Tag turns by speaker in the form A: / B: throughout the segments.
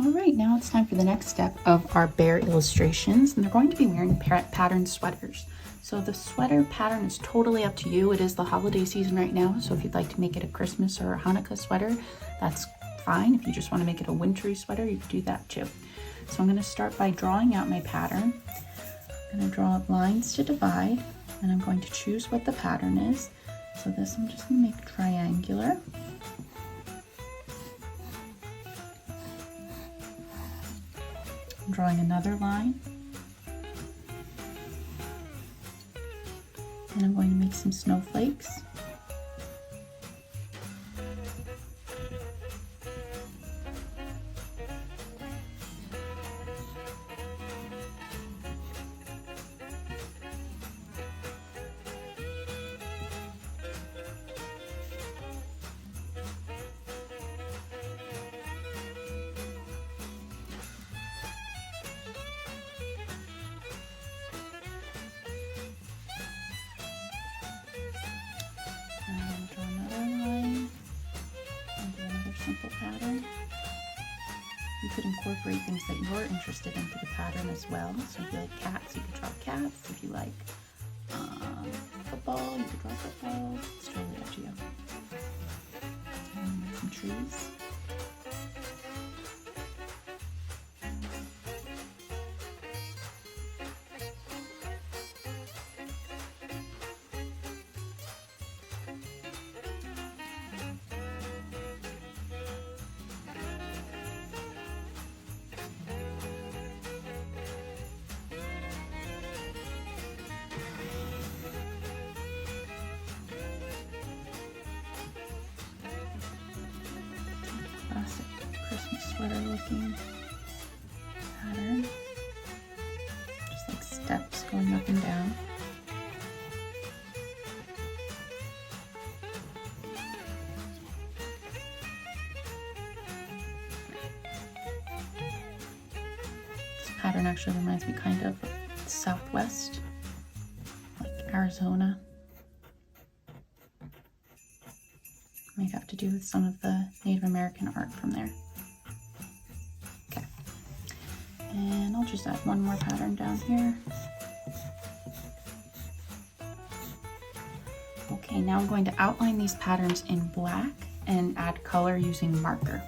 A: All right, now it's time for the next step of our bear illustrations, and they're going to be wearing patterned sweaters. So the sweater pattern is totally up to you. It is the holiday season right now, so if you'd like to make it a Christmas or a Hanukkah sweater, that's fine. If you just want to make it a wintry sweater, you can do that too. So I'm going to start by drawing out my pattern. I'm going to draw lines to divide, and I'm going to choose what the pattern is. So this I'm just going to make triangular. I'm drawing another line, and I'm going to make some snowflakes. And draw another line and do another simple pattern. You could incorporate things that you're interested into the pattern as well. So if you like cats, you could draw cats. If you like football, you could draw football. It's totally up to you. And make some trees. Classic Christmas sweater looking pattern. Just like steps going up and down. This pattern actually reminds me kind of Southwest, like Arizona. Might have to do with some of the Native American art from there. Okay, and I'll just add one more pattern down here. Okay, now I'm going to outline these patterns in black and add color using marker.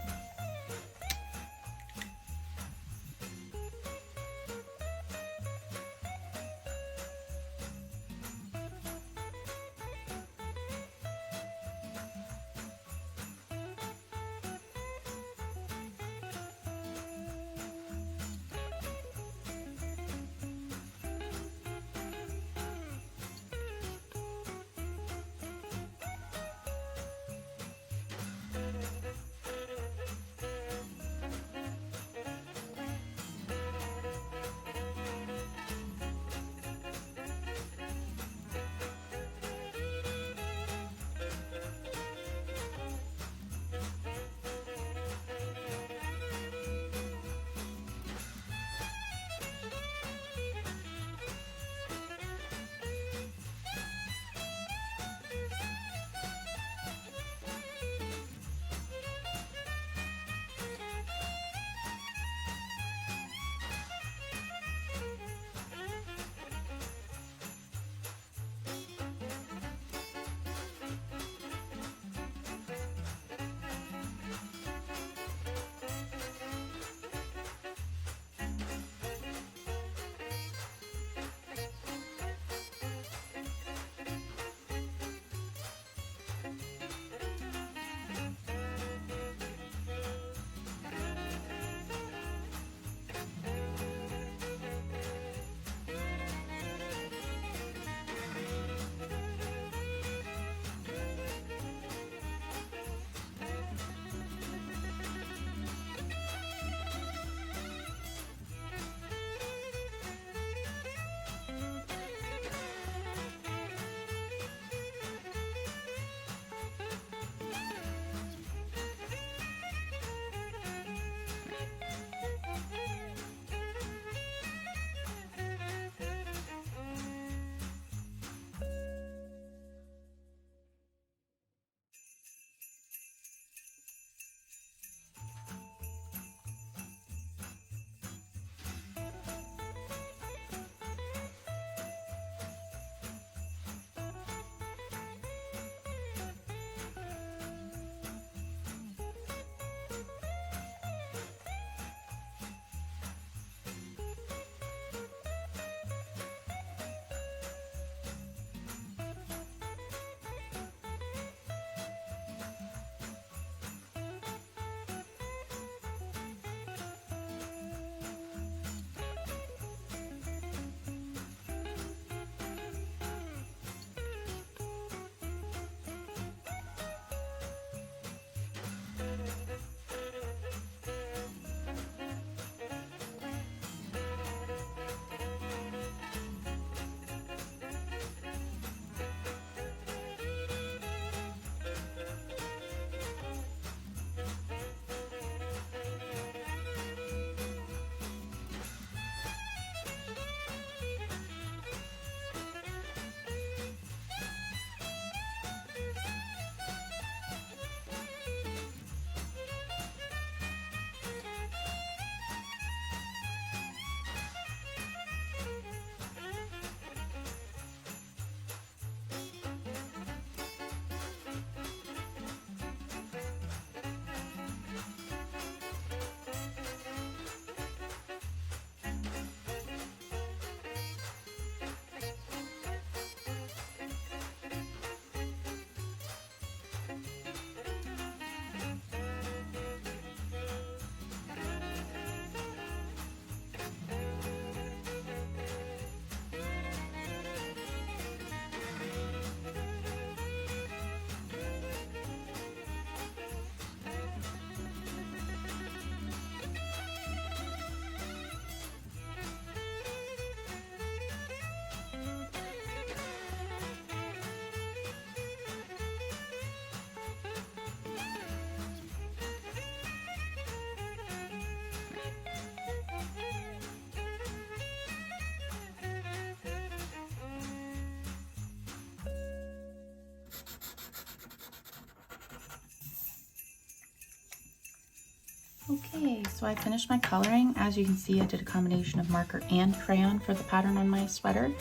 A: Okay, so I finished my coloring. As you can see, I did a combination of marker and crayon for the pattern on my sweater.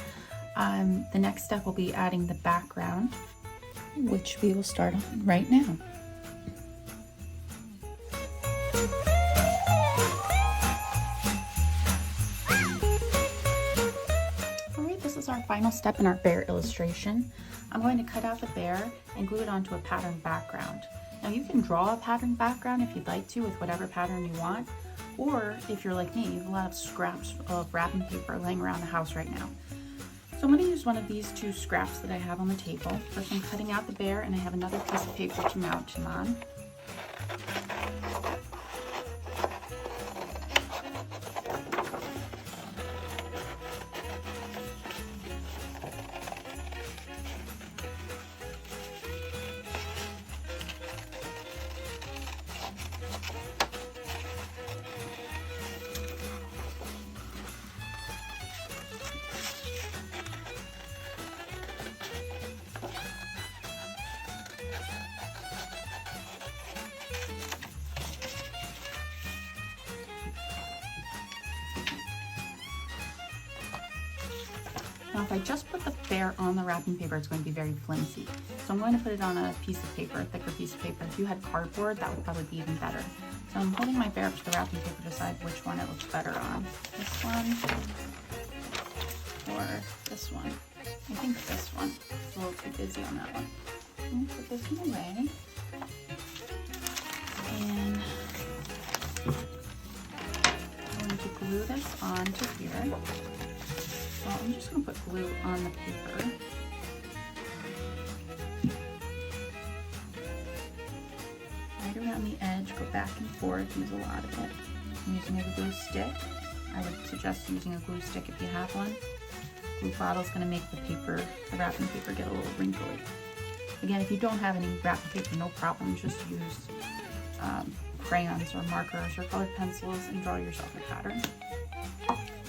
A: The next step will be adding the background, which we will start on right now. Alright, this is our final step in our bear illustration. I'm going to cut out the bear and glue it onto a pattern background. Now you can draw a pattern background if you'd like to with whatever pattern you want, or if you're like me, you have a lot of scraps of wrapping paper laying around the house right now. So I'm going to use one of these two scraps that I have on the table. First I'm cutting out the bear, and I have another piece of paper to mount him on. Now if I just put the bear on the wrapping paper, it's going to be very flimsy. So I'm going to put it on a piece of paper, a thicker piece of paper. If you had cardboard, that would probably be even better. So I'm holding my bear up to the wrapping paper to decide which one it looks better on. This one or this one. I think this one. It's a little too busy on that one. I'm going to put this one away. And I'm going to glue this onto here. So I'm just going to put glue on the paper. Right around the edge, go back and forth, use a lot of it. I'm using a glue stick. I would suggest using a glue stick if you have one. Glue bottle is going to make the paper, the wrapping paper, get a little wrinkly. Again, if you don't have any wrapping paper, no problem, just use crayons or markers or colored pencils and draw yourself a pattern.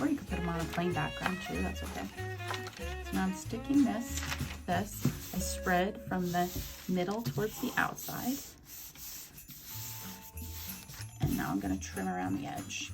A: Or you could put them on a plain background too, that's okay. So now I'm sticking this, I spread from the middle towards the outside. And now I'm going to trim around the edge.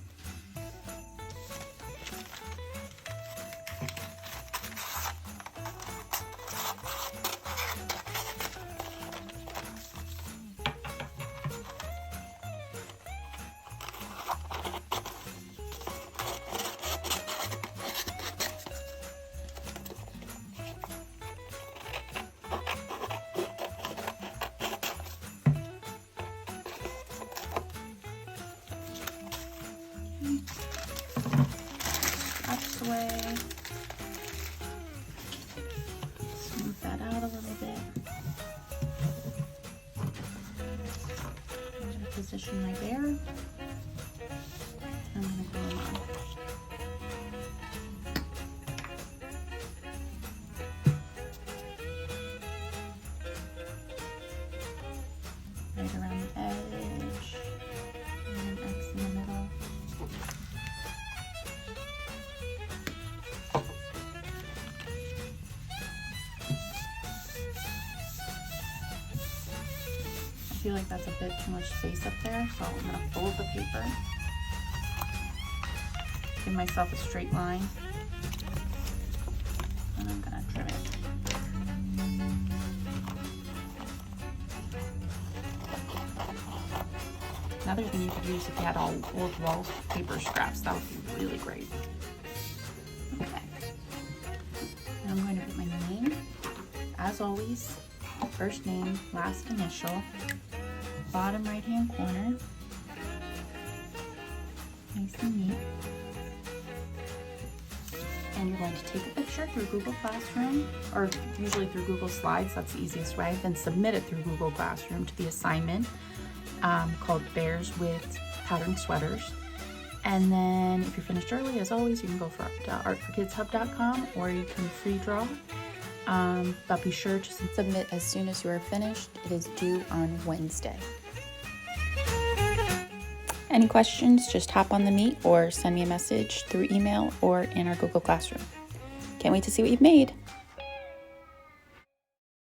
A: That's the way. Smooth that out a little bit. I'm going to position my bear. I'm going to glue him on. Right around the edge. And an X in the middle. I feel like that's a bit too much space up there, so I'm going to fold the paper, give myself a straight line, and I'm going to trim it. Another thing you could use if you had all old wallpaper scraps, that would be really great. Okay, now I'm going to put my name, as always, first name, last initial, bottom right hand corner, nice and neat. And you're going to take a picture through Google Classroom, or usually through Google Slides, that's the easiest way, then submit it through Google Classroom to the assignment called Bears with Pattern Sweaters. And then if you're finished early, as always, you can go for artforkidshub.com, or you can free draw. But be sure to submit as soon as you are finished. It is due on Wednesday. Any questions, just hop on the Meet or send me a message through email or in our Google Classroom. Can't wait to see what you've made.